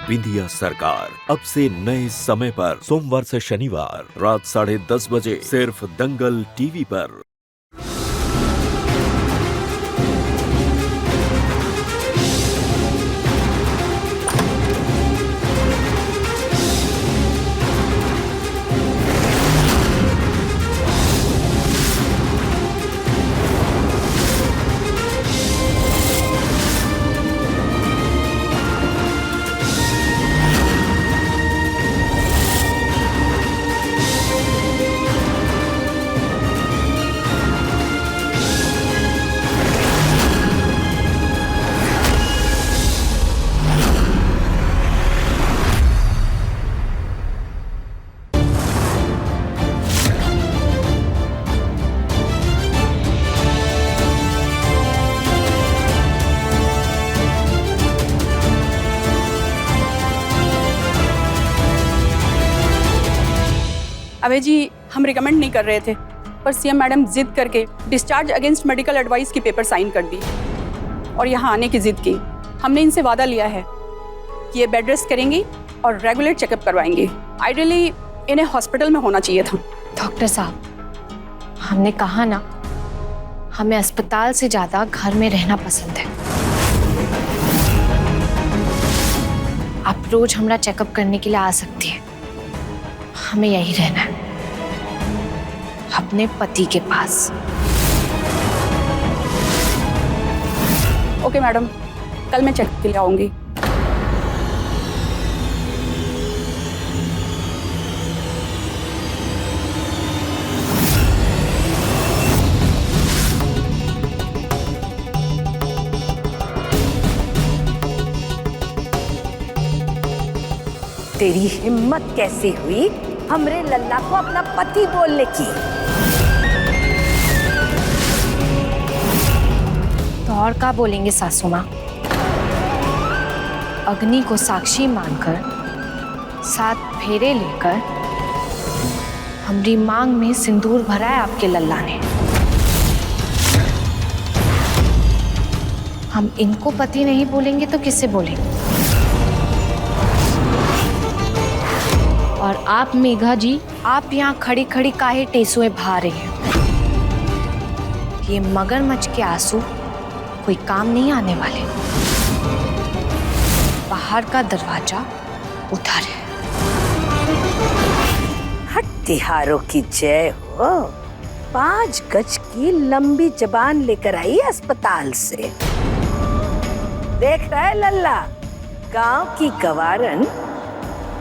बिंदिया सरकार अब से नए समय पर सोमवार से शनिवार रात 10:30 बजे सिर्फ दंगल टीवी पर। अभय जी, हम रिकमेंड नहीं कर रहे थे, पर सीएम मैडम जिद करके डिस्चार्ज अगेंस्ट मेडिकल एडवाइस की पेपर साइन कर दी और यहाँ आने की जिद की। हमने इनसे वादा लिया है कि ये बेड रेस्ट करेंगी और रेगुलर चेकअप करवाएंगी। आइडियली इन्हें हॉस्पिटल में होना चाहिए था। डॉक्टर साहब, हमने कहा ना, हमें अस्पताल से ज्यादा घर में रहना पसंद है। आप रोज हमारा चेकअप करने के लिए आ सकती हैं। हमें यही रहना है, अपने पति के पास। ओके मैडम, कल मैं चेकअप के लिए आऊंगी। तेरी हिम्मत कैसे हुई हमरे लल्ला को अपना पति बोलने की? तो और क्या बोलेंगे सासू माँ? अग्नि को साक्षी मानकर 7 फेरे लेकर हमारी मांग में सिंदूर भरा है आपके लल्ला ने। हम इनको पति नहीं बोलेंगे तो किसे बोलेंगे? और आप मेघा जी, आप यहाँ खड़ी खड़ी काहे टेसुए भा रही हैं? ये मगरमच्छ के आंसू कोई काम नहीं आने वाले। बाहर का दरवाजा उधर है। हत्यारों की जय हो। 5 गज की लंबी जबान लेकर आई अस्पताल से। देख रहा है लल्ला, गांव की गवारन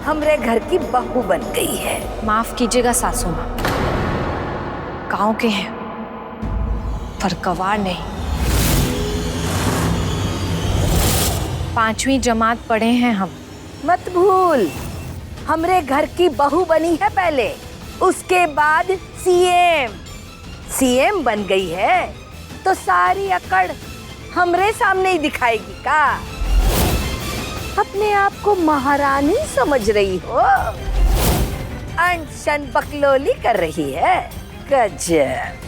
हमरे घर की बहू बन गई है। माफ कीजिएगा सासू माँ, गांव के हैं पर गवार नहीं। 5वीं जमात पढ़े हैं हम। मत भूल, हमरे घर की बहू बनी है पहले, उसके बाद सीएम बन गई है, तो सारी अकड़ हमरे सामने ही दिखाएगी का? अपने आप को महारानी समझ रही हो? अनशन बकलोली कर रही है। गजब।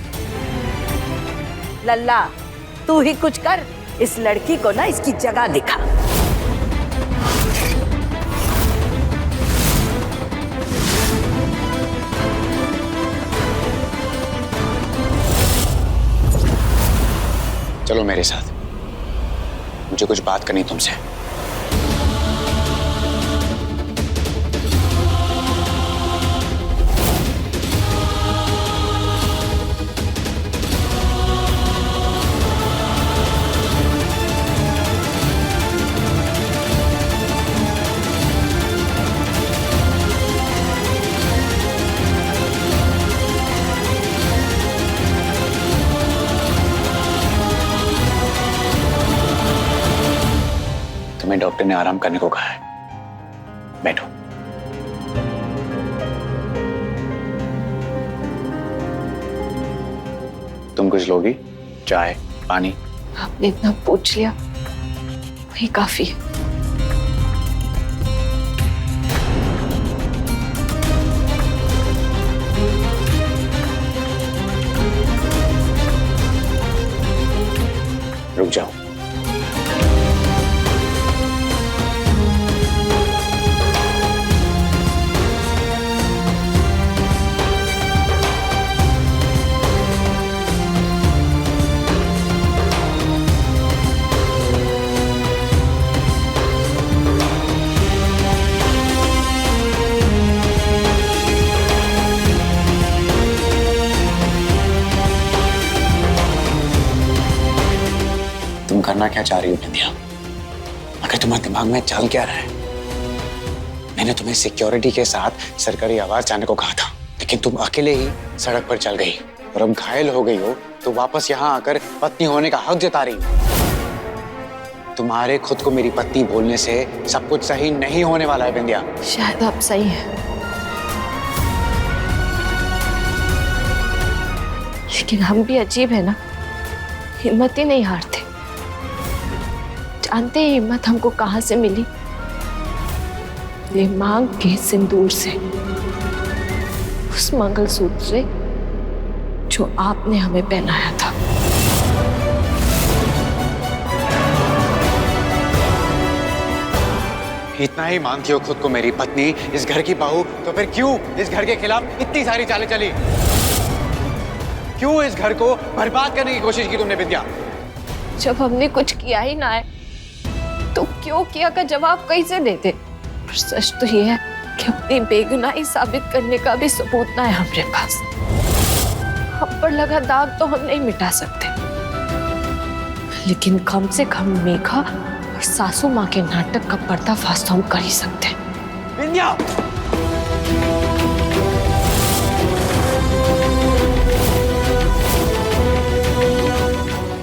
लल्ला, तू ही कुछ कर, इस लड़की को ना इसकी जगह दिखा। चलो मेरे साथ, मुझे कुछ बात करनी तुमसे। तुम्हें डॉक्टर ने आराम करने को कहा है, बैठो। तुम कुछ लोगी? चाय, पानी? आपने इतना पूछ लिया, वही काफी है। रुक जाओ। जानना क्या चाह रही हो बिंदिया? अगर तुम्हारे दिमाग में चल क्या रहा है? मैंने तुम्हें सिक्योरिटी के साथ सरकारी आवाज जाने को कहा था, लेकिन तुम अकेले ही सड़क पर चल गई और अब घायल हो गई हो तो वापस यहाँ आकर पत्नी होने का हक जता रही हो। तुम्हारे खुद को मेरी पत्नी बोलने से सब कुछ सही नहीं होने वाला है बिंदिया। शायद आप सही हैं, लेकिन हम भी अजीब है ना, हिम्मत ही नहीं हारते। जानते हैं हिम्मत हमको कहां से मिली? ये मांग के सिंदूर से, उस मंगलसूत्र से जो आपने हमें पहनाया था। इतना ही मानती हो खुद को मेरी पत्नी, इस घर की बहू, तो फिर क्यों इस घर के खिलाफ इतनी सारी चालें चली? क्यों इस घर को बर्बाद करने की कोशिश की तुमने बिंदिया? जब हमने कुछ किया ही ना है तो क्यों किया का जवाब कैसे देते? पर सच तो ये है कि अपनी बेगुनाही साबित करने का भी सबूत ना है हमारे पास। हम पर लगा दाग तो हम नहीं मिटा सकते, लेकिन कम से कम मेघा और सासू माँ के नाटक का पर्दाफाश तो हम कर ही सकते हैं। बिंदिया!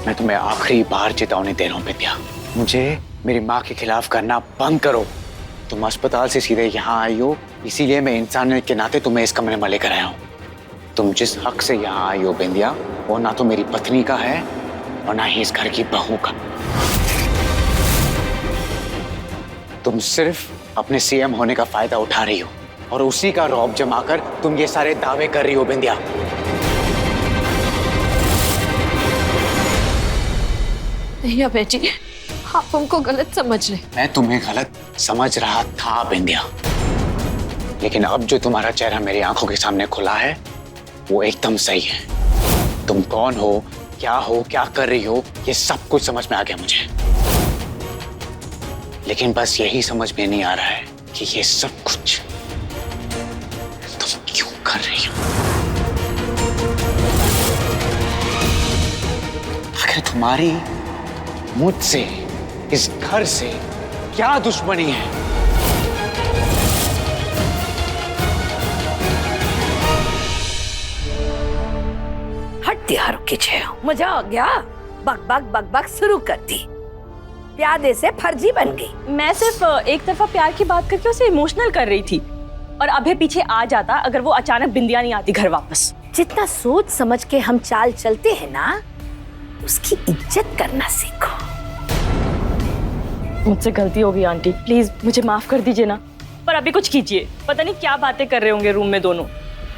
मैं तुम्हें आखिरी बार चेतावनी दे रहा हूँ बिंदिया, मुझे मेरी माँ के खिलाफ करना बंद करो। तुम अस्पताल से सीधे यहाँ आई हो, इसीलिए मैं इंसान के नाते तुम्हें इस कमरे में लेकर आया हूँ। तुम जिस हक से यहाँ आई हो बिंदिया, वो ना तो मेरी पत्नी का है और ना ही इस घर की बहू का। तुम सिर्फ अपने सीएम होने का फायदा उठा रही हो और उसी का रौब जमाकर तुम ये सारे दावे कर रही हो बिंदिया। नहीं अभय जी, आप हमको गलत समझ रहे। मैं तुम्हें गलत समझ रहा था बिंदिया, लेकिन अब जो तुम्हारा चेहरा मेरी आंखों के सामने खुला है वो एकदम सही है। तुम कौन हो, क्या कर रही हो, ये सब कुछ समझ में आ गया मुझे। लेकिन बस यही समझ में नहीं आ रहा है कि ये सब कुछ तुम क्यों कर रही हो। आखिर तुम्हारी मुझसे, इस घर से क्या दुश्मनी है? हट तिहारों की जय हो। मजा आ गया, बक बक शुरू कर दी। प्यादे से फर्जी बन गई। मैं सिर्फ एक तरफा प्यार की बात करके उसे इमोशनल कर रही थी, और अभय पीछे आ जाता अगर वो अचानक बिंदिया नहीं आती घर वापस। जितना सोच समझ के हम चाल चलते हैं ना, उसकी इज्जत करना सीखो। मुझसे गलती हो गई आंटी, प्लीज मुझे माफ कर दीजिए ना। पर अभी कुछ कीजिए, पता नहीं क्या बातें कर रहे होंगे रूम में दोनों।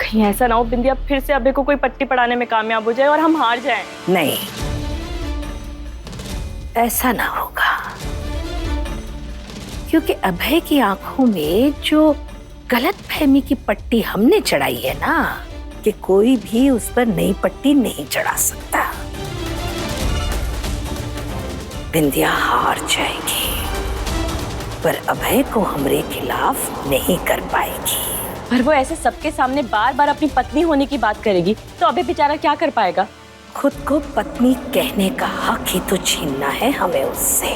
कहीं ऐसा ना हो बिंदिया फिर से अभय को कोई पट्टी पढ़ाने में कामयाब हो जाए और हम हार जाएं। नहीं, ऐसा ना होगा, क्योंकि अभय की आंखों में जो गलतफहमी की पट्टी हमने चढ़ाई है ना, कि कोई भी उस पर नई पट्टी नहीं चढ़ा सकता। बिंदिया हार जाएगी, पर अभय को हमरे खिलाफ नहीं कर पाएगी। पर वो ऐसे सबके सामने बार बार अपनी पत्नी होने की बात करेगी तो अभय बेचारा क्या कर पाएगा? खुद को पत्नी कहने का हक ही तो छीनना है हमें उससे।